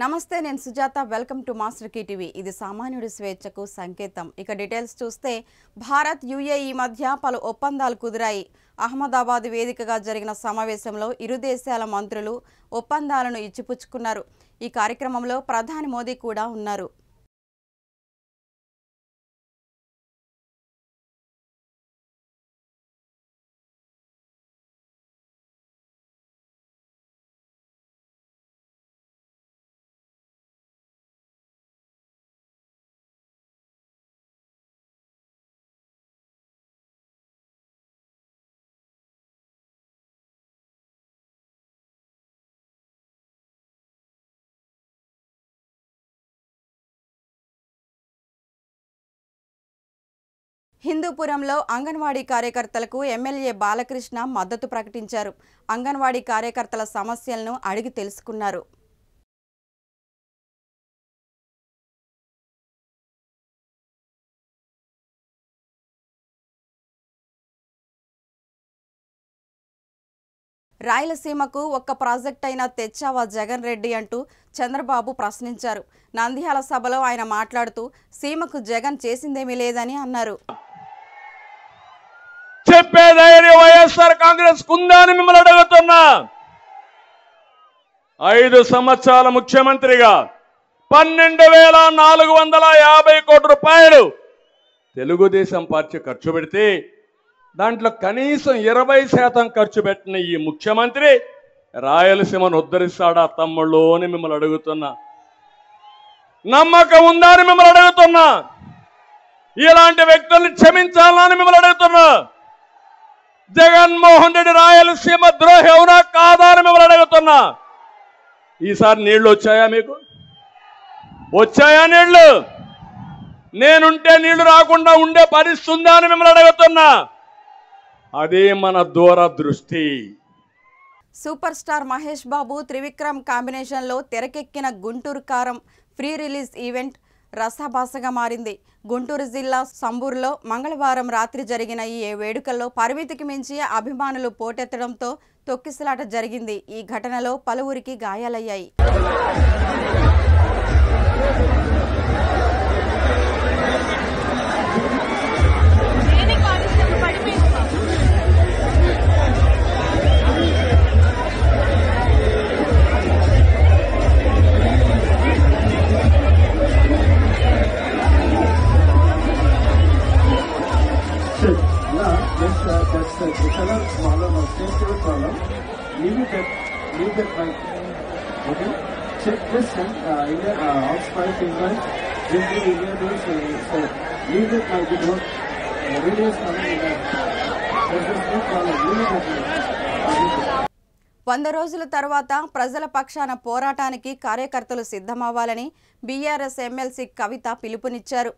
నమస్తే నేను Sujatha welcome to master key TV ఇది సామాన్యుడి స్వేచ్ఛకు సంకేతం ఇక డీటెయిల్స్ చూస్తే భారత్ యుఏఈ మధ్య పలు ఒప్పందాలు కుదిరాయి అహ్మదాబాద్ వేదికగా జరిగిన సమావేశంలో ఇరు దేశాల మంత్రులు ఒప్పందాలను ఇచ్చిపుచ్చుకున్నారు ఈ కార్యక్రమంలో ప్రధాని మోదీ కూడా ఉన్నారు హిందూపురంలో అంగన్వాడీ కార్యకర్తలకు ఎమ్మెల్యే బాలకృష్ణ మద్దతు ప్రకటించారు అంగన్వాడీ కార్యకర్తల సమస్యలను అడిగి తెలుసుకున్నారు రాయలసీమకు ఒక్క ప్రాజెక్ట్ అయినా తెచ్చావా జగన్ రెడ్డి అంటూ చంద్రబాబు ప్రశ్నించారు నంద్యాల సభలో ఆయన మాట్లాడుతూ సీమకు జగన్ చేసిందేమీ లేదని అన్నారు చెప్పే ధైర్యం వైఎస్ఆర్ కాంగ్రెస్ కుందని మిమ్మల్ని అడుగుతున్నా 5 సంవత్సరాల ముఖ్యమంత్రిగా 12,450 కోట్ల రూపాయలు తెలుగుదేశం పార్టీ ఖర్చు పెడితే దాంట్లో కనీసం 20% ఖర్చు పెట్టిన ఈ ముఖ్యమంత్రి రాయలసీమను ఉద్ధరిస్తాడా తమ్ముళ్ళు అని మిమ్మల్ని అడుగుతున్నా నమ్మకం ఉందా అని మిమ్మల్ని అడుగుతున్నా ఇలాంటి వ్యక్తుల్ని క్షమించాలని మిమ్మల్ని అడుగుతున్నా జగన్మోహన్ రెడ్డి రాయలసీమ ద్రోహి అవునా కాదా అని మిమ్మల్ని అడుగుతున్నా ఈసారి నీళ్లు వచ్చాయా మీకు వచ్చాయా నీళ్లు నేనుంటే నీళ్లు రాకుండా ఉండే పరిస్థితి ఉందా అని మిమ్మల్ని అడుగుతున్నా అదే మన దూరదృష్టి సూపర్ స్టార్ మహేష్ బాబు త్రివిక్రమ్ కాంబినేషన్లో తెరకెక్కిన గుంటూరు కారం ఫ్రీ రిలీజ్ ఈవెంట్ రసాభాసగా మారింది గుంటూరు జిల్లా సంబూరులో మంగళవారం రాత్రి జరిగిన ఈ వేడుకల్లో పరిమితికి మించి అభిమానులు పోటెత్తడంతో తొక్కిసలాట జరిగింది ఈ ఘటనలో పలువురికి గాయాలయ్యాయి That's the color smaller or sensitive column. Leave that right. Okay. Check this one. India out 5 fingers. This is India does so. Leave it like it was. Radius coming in there. There's a small column. Leave it like 100 రోజుల తర్వాత ప్రజల పక్షాన పోరాటానికి కార్యకర్తలు సిద్ధమవ్వాలని BRS MLC కవిత పిలుపునిచ్చారు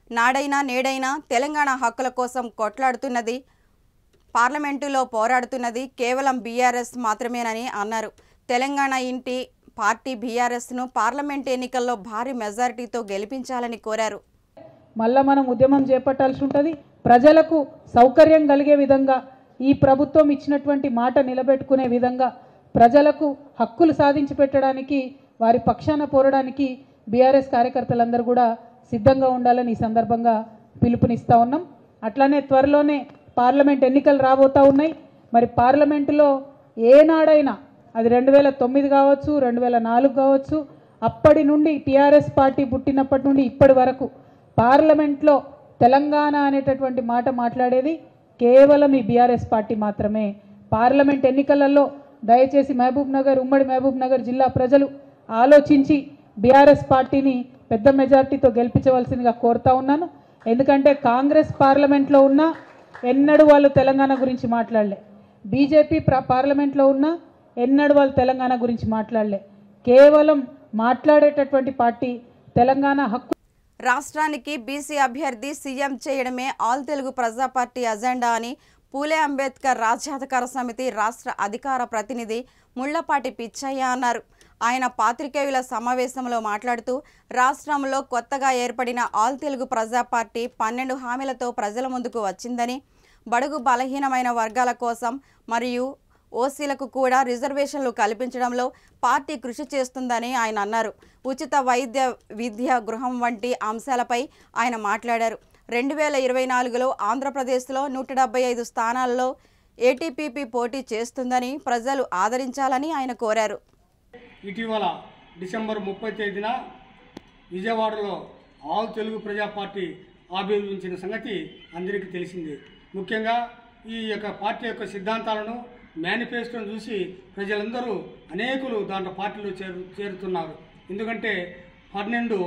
నాడైనా నేడైనా తెలంగాణ హక్కుల కోసం కొట్లాడుతున్నది పార్లమెంటులో పోరాడుతున్నది కేవలం బీఆర్ఎస్ మాత్రమేనని అన్నారు తెలంగాణ ఇంటి పార్టీ బీఆర్ఎస్ను పార్లమెంట్ ఎన్నికల్లో భారీ మెజారిటీతో గెలిపించాలని కోరారు మళ్ళా మనం ఉద్యమం చేపట్టాల్సి ఉంటుంది ప్రజలకు సౌకర్యం కలిగే విధంగా ఈ ప్రభుత్వం ఇచ్చినటువంటి మాట నిలబెట్టుకునే విధంగా ప్రజలకు హక్కులు సాధించి పెట్టడానికి వారి పక్షాన పోరాడానికి బీఆర్ఎస్ కార్యకర్తలందరూ కూడా సిద్ధంగా ఉండాలని ఈ సందర్భంగా పిలుపునిస్తూ ఉన్నాం అట్లానే త్వరలోనే పార్లమెంట్ ఎన్నికలు రాబోతూ ఉన్నాయి మరి పార్లమెంటులో ఏనాడైనా అది 2009 కావచ్చు 2004 కావచ్చు అప్పటి నుండి టీఆర్ఎస్ పార్టీ పుట్టినప్పటి నుండి ఇప్పటి వరకు పార్లమెంట్లో తెలంగాణ అనేటటువంటి మాట మాట్లాడేది కేవలం ఈ బీఆర్ఎస్ పార్టీ మాత్రమే పార్లమెంట్ ఎన్నికలలో దయచేసి ఉమ్మడి మహబూబ్ నగర్ జిల్లా ప్రజలు ఆలోచించి బీఆర్ఎస్ పార్టీని పెద్ద మెజార్టీతో గెలిపించవలసిందిగా కోరుతా ఉన్నాను ఎందుకంటే కాంగ్రెస్ పార్లమెంట్లో ఉన్న ఎన్నడూ వాళ్ళు తెలంగాణ గురించి మాట్లాడలే బీజేపీ పార్లమెంట్లో ఉన్న ఎన్నడూ వాళ్ళు తెలంగాణ గురించి మాట్లాడలే కేవలం మాట్లాడేటటువంటి పార్టీ తెలంగాణ హక్కు రాష్ట్రానికి బీసీ అభ్యర్థి సీఎం చేయడమే ఆల్ తెలుగు ప్రజా పార్టీ అజెండా అని పూలే అంబేద్కర్ రాజ్యాధికార సమితి రాష్ట్ర అధికార ప్రతినిధి ముళ్లపాటి పిచ్చయ్య అన్నారు ఆయన పాత్రికేయుల సమావేశంలో మాట్లాడుతూ రాష్ట్రంలో కొత్తగా ఏర్పడిన ఆల్ తెలుగు ప్రజా పార్టీ 12 హామీలతో ప్రజల ముందుకు వచ్చిందని బడుగు బలహీనమైన వర్గాల కోసం మరియు ఓసీలకు కూడా రిజర్వేషన్లు కల్పించడంలో పార్టీ కృషి చేస్తుందని ఆయన అన్నారు. ఉచిత వైద్య విద్య గృహం వంటి అంశాలపై ఆయన మాట్లాడారు. 2024లో ఆంధ్రప్రదేశ్లో 175 స్థానాల్లో ఏటీపీపీ పోటీ చేస్తుందని ప్రజలు ఆదరించాలని ఆయన కోరారు. ఇటీవల డిసెంబర్ 30 తేదీన విజయవాడలో ఆల్ తెలుగు ప్రజా పార్టీ ఆవిర్భవించిన సంగతి అందరికీ తెలిసింది. ముఖ్యంగా ఈ యొక్క పార్టీ యొక్క సిద్ధాంతాలను మేనిఫెస్టోను చూసి ప్రజలందరూ అనేకులు దాంట్లో పార్టీలో చేరుతున్నారు. ఎందుకంటే 12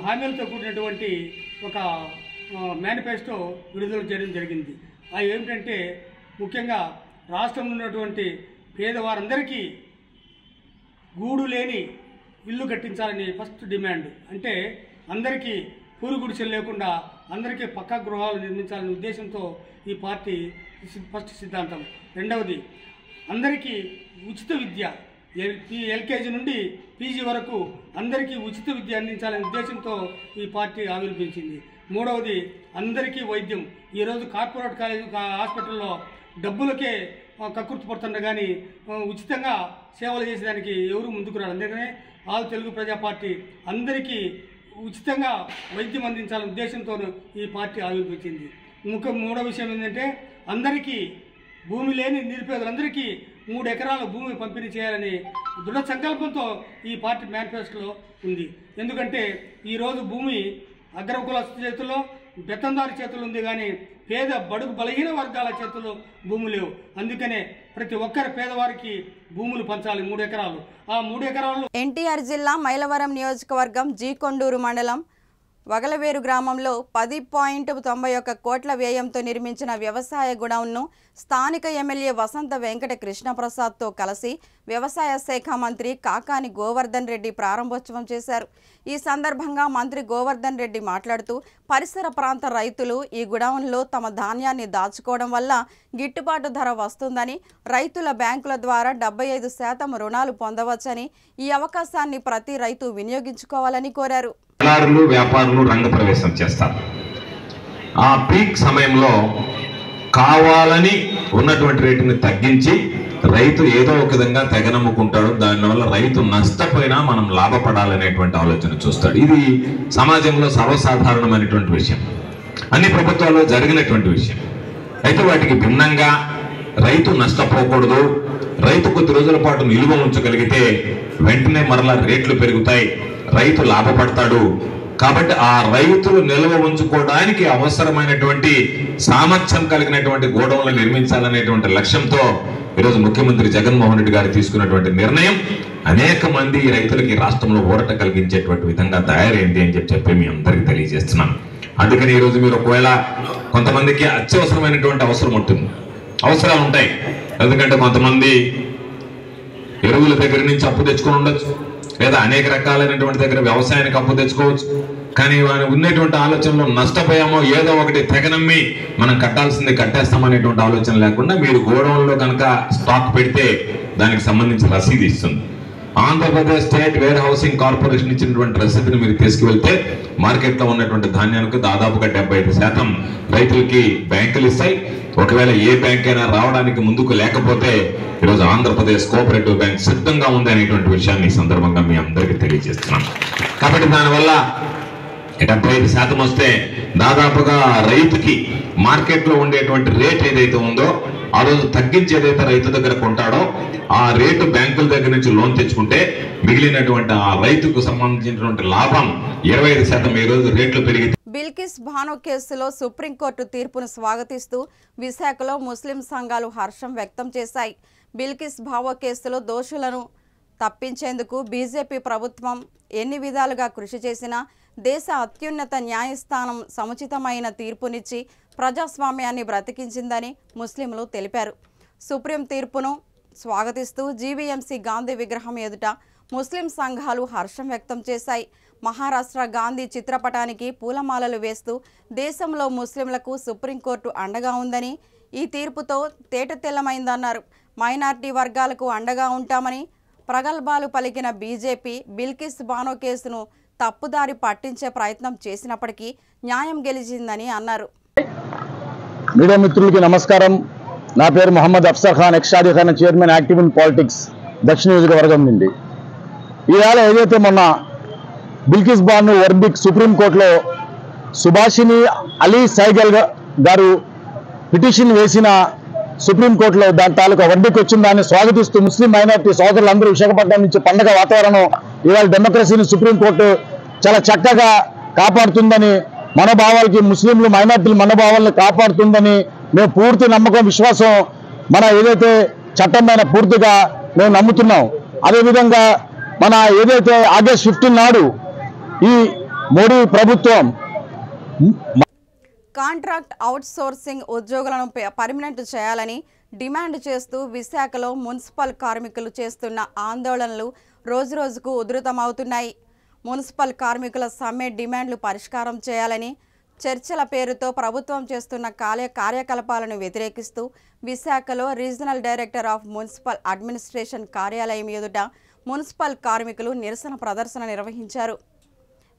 హామీలతో కూడినటువంటి ఒక మేనిఫెస్టో విడుదల చేయడం జరిగింది. అవి ఏమిటంటే ముఖ్యంగా రాష్ట్రంలో ఉన్నటువంటి పేదవారందరికీ గూడు లేని ఇల్లు కట్టించాలని ఫస్ట్ డిమాండ్. అంటే అందరికీ పూరు గుడిసెలు లేకుండా అందరికీ పక్కా గృహాలు నిర్మించాలనే ఉద్దేశంతో ఈ పార్టీ ఫస్ట్ సిద్ధాంతం. రెండవది, అందరికీ ఉచిత విద్య, ఎల్కేజీ నుండి పీజీ వరకు అందరికీ ఉచిత విద్య అందించాలనే ఉద్దేశంతో ఈ పార్టీ ఆవిర్భవించింది. మూడవది, అందరికీ వైద్యం. ఈరోజు కార్పొరేట్ హాస్పిటల్లో డబ్బులకే కకృతి పడుతుండ కానీ ఉచితంగా సేవలు చేసేదానికి ఎవరు ముందుకు రారు. అందుకనే ఆల్ తెలుగు ప్రజా పార్టీ అందరికీ ఉచితంగా వైద్యం అందించాలనే ఉద్దేశంతో ఈ పార్టీ ఆవిర్భవించింది. మూడో విషయం ఏంటంటే అందరికీ భూమి లేని నిరుపేదలందరికీ 3 ఎకరాల భూమి పంపిణీ చేయాలని దృఢ సంకల్పంతో ఈ పార్టీ మేనిఫెస్టోలో ఉంది. ఎందుకంటే ఈరోజు భూమి అగ్రకులస్తుల చేతుల్లో, బెత్తందారి చేతులు ఉంది, కానీ పేద బడుగు బలహీన వర్గాల చేతుల్లో భూములు లేవు. అందుకనే ప్రతి ఒక్కరి పేదవారికి భూములు పంచాలి 3 ఎకరాలు. ఆ 3 ఎకరాలు ఎన్టీఆర్ జిల్లా మైలవరం నియోజకవర్గం జీకొండూరు మండలం వగలవేరు గ్రామంలో 10.91 కోట్ల వ్యయంతో నిర్మించిన వ్యవసాయ గోడౌన్ను స్థానిక ఎమ్మెల్యే వసంత వెంకట కృష్ణప్రసాద్తో కలిసి వ్యవసాయ శాఖ మంత్రి కాకాని గోవర్ధన్ రెడ్డి ప్రారంభోత్సవం చేశారు. ఈ సందర్భంగా మంత్రి గోవర్ధన్ రెడ్డి మాట్లాడుతూ పరిసర ప్రాంత రైతులు ఈ గోడౌన్లో తమ ధాన్యాన్ని దాచుకోవడం వల్ల గిట్టుబాటు ధర వస్తుందని, రైతుల బ్యాంకుల ద్వారా 75% రుణాలు పొందవచ్చని, ఈ అవకాశాన్ని ప్రతి రైతు వినియోగించుకోవాలని కోరారు. దళారులు వ్యాపారులు రంగప్రవేశం చేస్తారు. ఆ పీక్ సమయంలో కావాలని ఉన్నటువంటి రేటుని తగ్గించి రైతు ఏదో ఒక విధంగా తెగనమ్ముకుంటాడు. దానివల్ల రైతు నష్టపోయినా మనం లాభపడాలనేటువంటి ఆలోచన చూస్తాడు. ఇది సమాజంలో సర్వసాధారణమైనటువంటి విషయం, అన్ని ప్రభుత్వాల్లో జరిగినటువంటి విషయం. అయితే వాటికి భిన్నంగా రైతు నష్టపోకూడదు, రైతు కొద్ది రోజుల పాటు నిలువ ఉంచగలిగితే వెంటనే మరలా రేట్లు పెరుగుతాయి, రైతు లాభపడతాడు. కాబట్టి ఆ రైతులు నిల్వ ఉంచుకోవడానికి అవసరమైనటువంటి సామర్థ్యం కలిగినటువంటి గోడౌన్లు నిర్మించాలనేటువంటి లక్ష్యంతో ఈరోజు ముఖ్యమంత్రి జగన్మోహన్ రెడ్డి గారు తీసుకున్నటువంటి నిర్ణయం అనేక మంది రైతులకి రాష్ట్రంలో ఊరట కలిగించేటువంటి విధంగా తయారైంది అని చెప్పి మీ అందరికీ తెలియజేస్తున్నాను. అందుకని ఈరోజు మీరు ఒకవేళ కొంతమందికి అత్యవసరమైనటువంటి అవసరాలు ఉంటాయి. ఎందుకంటే కొంతమంది ఎరువుల దగ్గర నుంచి అప్పు తెచ్చుకొని ఉండొచ్చు, లేదా అనేక రకాలైనటువంటి దగ్గర వ్యవసాయానికి అప్పు తెచ్చుకోవచ్చు. కానీ వారు ఉన్నటువంటి ఆలోచనలో నష్టపోయామో ఏదో ఒకటి తెగనమ్మి మనం కట్టాల్సింది కట్టేస్తామనేటువంటి ఆలోచన లేకుండా మీరు గోడౌన్లో కనుక స్టాక్ పెడితే దానికి సంబంధించి రసీదు ఇస్తుంది. Andhra Pradesh state where housing corporation ఇచ్చినటువంటి రసీదుని మీరు తీసుకువెళ్తే మార్కెట్లో ఉన్నటువంటి ధాన్యానికి దాదాపుగా 75% రైతులకి బ్యాంకులు ఇస్తాయి. ఒకవేళ ఏ బ్యాంక్ అయినా రావడానికి ముందుకు లేకపోతే ఈరోజు ఆంధ్రప్రదేశ్ కోఆపరేటివ్ బ్యాంక్ సిద్ధంగా ఉంది అనేటువంటి విషయాన్ని ఈ సందర్భంగా మీ అందరికీ తెలియజేస్తున్నాం. కాబట్టి దానివల్ల 75% వస్తే దాదాపుగా రైతుకి మార్కెట్లో ఉండేటువంటి రేట్ ఏదైతే ఉందో ఆ రోజు తగ్గించి ఏదైతే రైతు దగ్గర కొంటాడో ఆ రేటు బ్యాంకుల దగ్గర నుంచి లోన్ తెచ్చుకుంటే మిగిలినటువంటి ఆ రైతుకు సంబంధించినటువంటి లాభం 25% ఈ రోజు రేట్లు పెరిగి. బిల్కిస్ బానో కేసులో సుప్రీంకోర్టు తీర్పును స్వాగతిస్తూ విశాఖలో ముస్లిం సంఘాలు హర్షం వ్యక్తం చేశాయి. బిల్కిస్ బానో కేసులో దోషులను తప్పించేందుకు బీజేపీ ప్రభుత్వం ఎన్ని విధాలుగా కృషి చేసినా దేశ అత్యున్నత న్యాయస్థానం సముచితమైన తీర్పునిచ్చి ప్రజాస్వామ్యాన్ని బ్రతికించిందని ముస్లింలు తెలిపారు. సుప్రీం తీర్పును స్వాగతిస్తూ జీవీఎంసీ గాంధీ విగ్రహం ఎదుట ముస్లిం సంఘాలు హర్షం వ్యక్తం చేశాయి. మహారాష్ట్ర గాంధీ చిత్రపటానికి పూలమాలలు వేస్తూ దేశంలో ముస్లింలకు సుప్రీంకోర్టు అండగా ఉందని, ఈ తీర్పుతో తేటతెల్లమైందన్నారు. మైనార్టీ వర్గాలకు అండగా ఉంటామని ప్రగల్భాలు పలికిన బీజేపీ బిల్కిస్ బానో కేసును తప్పుదారి పట్టించే ప్రయత్నం చేసినప్పటికీ న్యాయం గెలిచిందని అన్నారు. మీడియా మిత్రులకి నమస్కారం. నా పేరు మొహమ్మద్ అఫ్సర్ ఖాన్, ఎక్స్-షాదీ Khan, chairman active in politics దక్షిణ నియోజకవర్గం నుండి. ఈవేళ ఏదైతే మొన్న బిల్కిస్ బాను వర్బిక్ సుప్రీంకోర్టులో సుభాషిణి అలీ సైగల్ గారు పిటిషన్ వేసిన సుప్రీంకోర్టులో దాని తాలూకా వర్బిక్ వచ్చిన దాన్ని స్వాగతిస్తూ ముస్లిం మైనారిటీ సోదరులందరూ విశాఖపట్నం నుంచి పండగ వాతావరణం, ఇవాళ డెమోక్రసీని సుప్రీంకోర్టు చాలా చక్కగా కాపాడుతుందని, మనోభావాలకి ముస్లింలు మైనారిటీల మనోభావాలను కాపాడుతుందని మేము పూర్తి నమ్మకం, విశ్వాసం మన ఏదైతే చట్టం పైన పూర్తిగా మేము నమ్ముతున్నాం. అదేవిధంగా మన ఏదైతే ఆగస్ట్ 15 నాడు ఈ మోడీ ప్రభుత్వం కాంట్రాక్ట్ అవుట్సోర్సింగ్ ఉద్యోగులను పర్మనెంట్ చేయాలని డిమాండ్ చేస్తూ విశాఖలో మున్సిపల్ కార్మికులు చేస్తున్న ఆందోళనలు రోజురోజుకు ఉధృతమవుతున్నాయి. మున్సిపల్ కార్మికుల సమ్మె డిమాండ్లు పరిష్కారం చేయాలని, చర్చల పేరుతో ప్రభుత్వం చేస్తున్న కార్యకలాపాలను వ్యతిరేకిస్తూ విశాఖలో regional director of municipal administration కార్యాలయం ఎదుట మున్సిపల్ కార్మికులు నిరసన ప్రదర్శన నిర్వహించారు.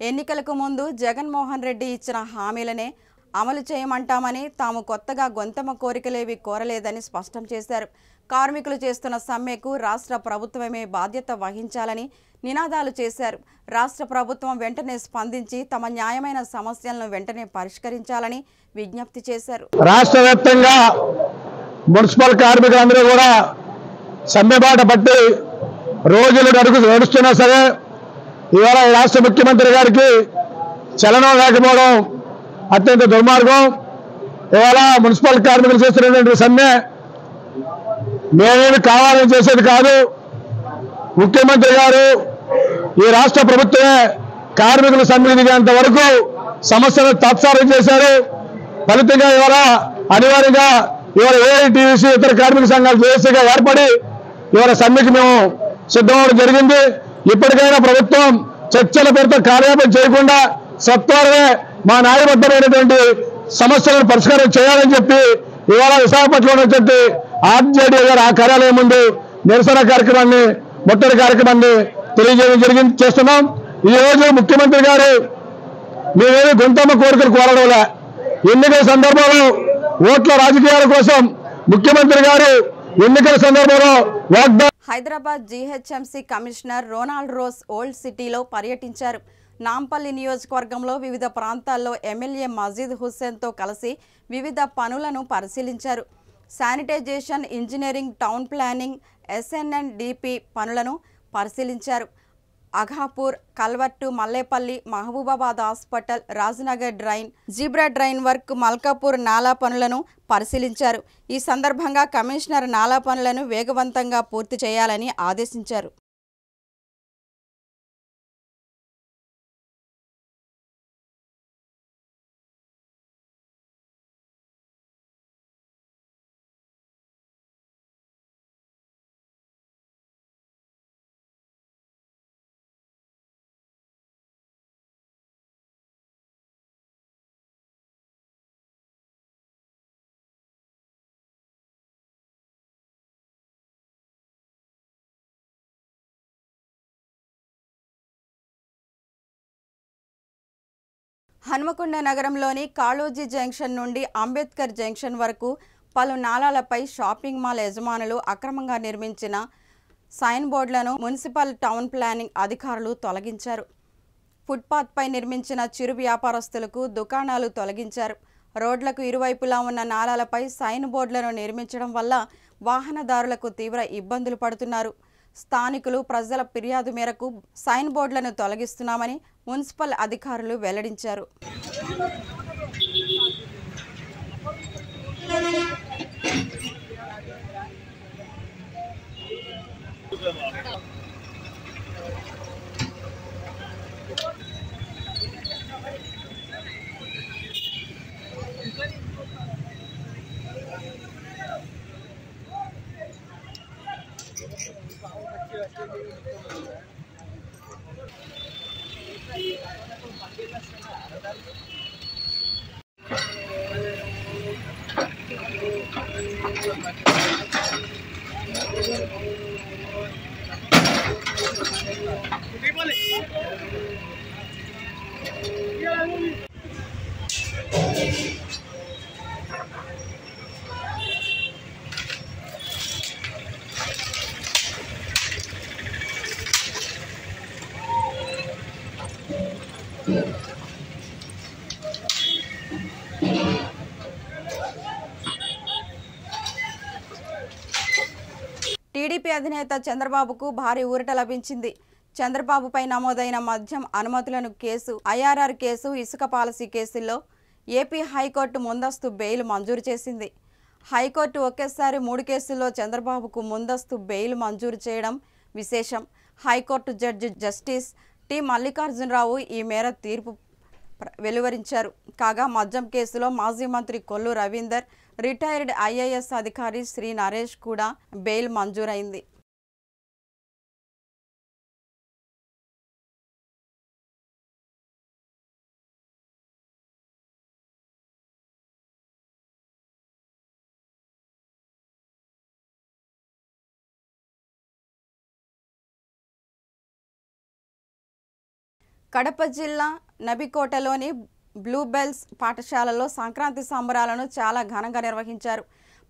ఎన్నికలకు ముందు జగన్మోహన్ రెడ్డి ఇచ్చిన హామీలనే అమలు చేయమంటామని, తాము కొత్తగా గొంతెమ్మ కోరికలేవి కోరలేదని స్పష్టం చేశారు. కార్మికులు చేస్తున్న సమ్మెకు రాష్ట్ర ప్రభుత్వమే బాధ్యత వహించాలని నినాదాలు చేశారు. రాష్ట్ర ప్రభుత్వం వెంటనే స్పందించి తమ న్యాయమైన సమస్యలను వెంటనే పరిష్కరించాలని విజ్ఞప్తి చేశారు. రాష్ట్ర వ్యాప్తంగా మున్సిపల్ కార్మికులందరూ కూడా సమ్మె బాట పట్టి రోజులు నడుస్తున్నా సరే ఇవాళ రాష్ట్ర ముఖ్యమంత్రి గారికి చలనం లేకపోవడం అత్యంత దుర్మార్గం. ఇవాళ మున్సిపల్ కార్మికులు చేస్తున్నటువంటి సమ్మె మేమేమి కావాలని చేసేది కాదు. ముఖ్యమంత్రి గారు, ఈ రాష్ట్ర ప్రభుత్వమే కార్మికులు సమ్మె దిగేంత వరకు సమస్యను తాత్సారం చేశారు. ఫలితంగా ఇవాళ అనివార్యంగా ఇవాళ ఏఐటీయూసీ ఇతర కార్మిక సంఘాలు జేఏసీగా ఏర్పడి ఇవాళ సమ్మెకి మేము సిద్ధమవడం జరిగింది. ఇప్పటికైనా ప్రభుత్వం చర్చల పేరుతో కార్యాలయం చేయకుండా సత్వరమే మా న్యాయబద్ధమైనటువంటి సమస్యలను పరిష్కారం చేయాలని చెప్పి ఇవాళ విశాఖపట్నంలో ఉన్నటువంటి ఆర్జేడీ గారు ఆ కార్యాలయం ముందు నిరసన కార్యక్రమాన్ని, ముట్టడి కార్యక్రమాన్ని తెలియజేయడం చేస్తున్నాం. ఈ రోజు ముఖ్యమంత్రి గారు మేమేమి గొంతమ్మ కోరికలు కోరడంలే. ఎన్నికల సందర్భంలో ఓట్ల రాజకీయాల కోసం ముఖ్యమంత్రి గారు ఎన్నికల సందర్భంలో వాగ్దానం. Hyderabad GHMC commissioner Ronald Rose old సిటీలో పర్యటించారు. నాంపల్లి నియోజకవర్గంలో వివిధ ప్రాంతాల్లో ఎమ్మెల్యే మజీద్ హుస్సేన్తో కలిసి వివిధ పనులను పరిశీలించారు. Sanitization, engineering, town planning, SNNDP పనులను పరిశీలించారు. Aghapur, culvert, Mallepally, Mahabubabad hospital, Rajnagar drain, zebra drain work, Malkapur నాలా పనులను పరిశీలించారు. ఈ సందర్భంగా కమిషనర్ నాలా పనులను వేగవంతంగా పూర్తి చేయాలని ఆదేశించారు. హన్మకొండ నగరంలోని కాళోజీ జంక్షన్ నుండి అంబేద్కర్ జంక్షన్ వరకు పలు నాలాలపై షాపింగ్ మాల్ యజమానులు అక్రమంగా నిర్మించిన సైన్ బోర్డులను మున్సిపల్ టౌన్ ప్లానింగ్ అధికారులు తొలగించారు. ఫుట్పాత్పై నిర్మించిన చిరు వ్యాపారస్తులకు దుకాణాలు తొలగించారు. రోడ్లకు ఇరువైపులా ఉన్న నాలాలపై సైన్ బోర్డులను నిర్మించడం వల్ల వాహనదారులకు తీవ్ర ఇబ్బందులు పడుతున్నారు. స్థానికులు ప్రజల ఫిర్యాదు మేరకు సైన్ బోర్డులను తొలగిస్తున్నామని మున్సిపల్ అధికారులు వెల్లడించారు. టీడీపీ అధినేత చంద్రబాబుకు భారీ ఊరట లభించింది. చంద్రబాబుపై నమోదైన మద్యం అనుమతులను కేసు, ఐఆర్ఆర్ కేసు, ఇసుక పాలసీ కేసుల్లో ఏపీ హైకోర్టు ముందస్తు బెయిల్ మంజూరు చేసింది. హైకోర్టు ఒకేసారి 3 కేసుల్లో చంద్రబాబుకు ముందస్తు బెయిల్ మంజూరు చేయడం విశేషం. High court judge justice T Mallikarjunarao ఈ మేర తీర్పు వెలువరించారు. కాగా మద్యం కేసులో మాజీ మంత్రి కొల్లు రవీందర్, రిటైర్డ్ ఐఏఎస్ అధికారి శ్రీ నరేష్ కూడా బెయిల్ మంజూరైంది. కడప జిల్లా నబికోటలోని బ్లూబెల్స్ పాఠశాలలో సంక్రాంతి సంబరాలను చాలా ఘనంగా నిర్వహించారు.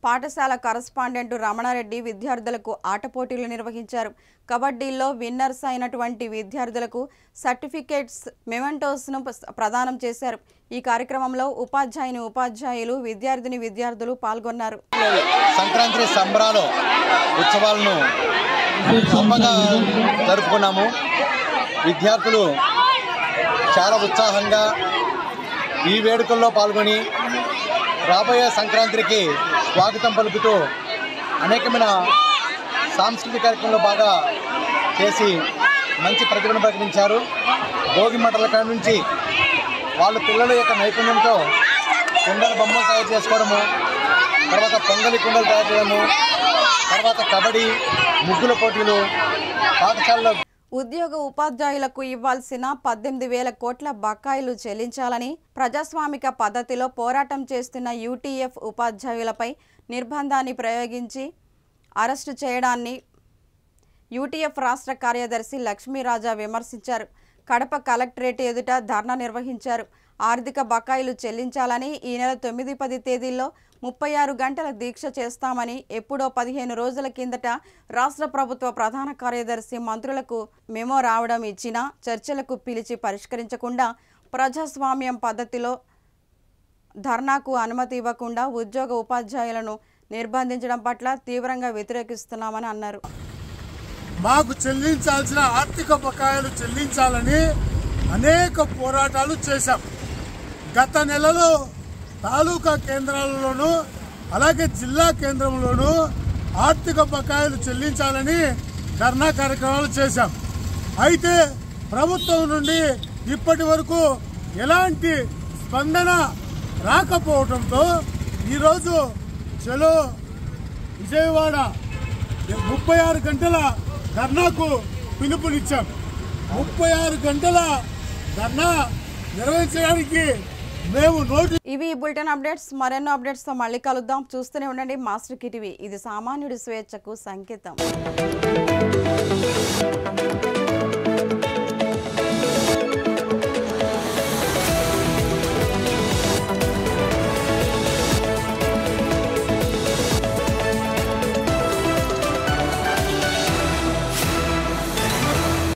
పాఠశాల కరస్పాండెంట్ రమణారెడ్డి విద్యార్థులకు ఆట పోటీలు నిర్వహించారు. కబడ్డీలో విన్నర్స్ అయినటువంటి విద్యార్థులకు సర్టిఫికేట్స్, మెమెంటోస్ను ప్రదానం చేశారు. ఈ కార్యక్రమంలో ఉపాధ్యాయులు, విద్యార్థులు పాల్గొన్నారు. సంక్రాంతి సంబరాలు ఉత్సవాలను గొప్పగా జరుపుకున్నాము. విద్యార్థులు చాలా ఉత్సాహంగా ఈ వేడుకల్లో పాల్గొని రాబోయే సంక్రాంతికి స్వాగతం పలుకుతూ అనేకమైన సాంస్కృతిక కార్యక్రమాలు బాగా చేసి మంచి ప్రతిభను ప్రకటించారు. భోగి మంటల కాడ నుంచి వాళ్ళ పిల్లల యొక్క నైపుణ్యంతో కుండల బొమ్మలు తయారు చేసుకోవడము, తర్వాత పొంగలి కుండలు తయారు చేయడము, తర్వాత కబడ్డీ, ముగ్గుల పోటీలు పాఠశాలలో. ఉద్యోగ ఉపాధ్యాయులకు ఇవ్వాల్సిన 18,000 కోట్ల బకాయిలు చెల్లించాలని ప్రజాస్వామిక పద్ధతిలో పోరాటం చేస్తున్న యూటీఎఫ్ ఉపాధ్యాయులపై నిర్బంధాన్ని ప్రయోగించి అరెస్టు చేయడాన్ని యూటీఎఫ్ రాష్ట్ర కార్యదర్శి లక్ష్మీరాజా విమర్శించారు. కడప కలెక్టరేట్ ఎదుట ధర్నా నిర్వహించారు. ఆర్థిక బకాయిలు చెల్లించాలని ఈ నెల 9-10 తేదీల్లో 36 గంటల దీక్ష చేస్తామని ఎప్పుడో 15 రోజుల కిందట రాష్ట్ర ప్రభుత్వ ప్రధాన కార్యదర్శి మంత్రులకు మెమో రావడం ఇచ్చినా చర్చలకు పిలిచి పరిష్కరించకుండా ప్రజాస్వామ్యం పద్ధతిలో ధర్నాకు అనుమతి ఇవ్వకుండా ఉద్యోగ ఉపాధ్యాయులను నిర్బంధించడం పట్ల తీవ్రంగా వ్యతిరేకిస్తున్నామని అన్నారు. మాకు చెల్లించాల్సిన ఆర్థిక బకాయిలు చెల్లించాలని అనేక పోరాటాలు చేశాం. గత నెలలో తాలూకా కేంద్రాలలోనూ అలాగే జిల్లా కేంద్రంలోనూ ఆర్థిక బకాయిలు చెల్లించాలని ధర్నా కార్యక్రమాలు చేశాం. అయితే ప్రభుత్వం నుండి ఇప్పటి వరకు ఎలాంటి స్పందన రాకపోవడంతో ఈరోజు చలో విజయవాడ 36 గంటల ధర్నాకు పిలుపునిచ్చాం. 36 గంటల ధర్నా నిర్వహించడానికి మేము ఇవి బులెటిన్ అప్డేట్స్. మరెన్నో అప్డేట్స్ తో మళ్ళీ కలుద్దాం. చూస్తూనే ఉండండి మాస్టర్ టీవీ. ఇది సామాన్యుడి స్వేచ్ఛకు సంకేతం.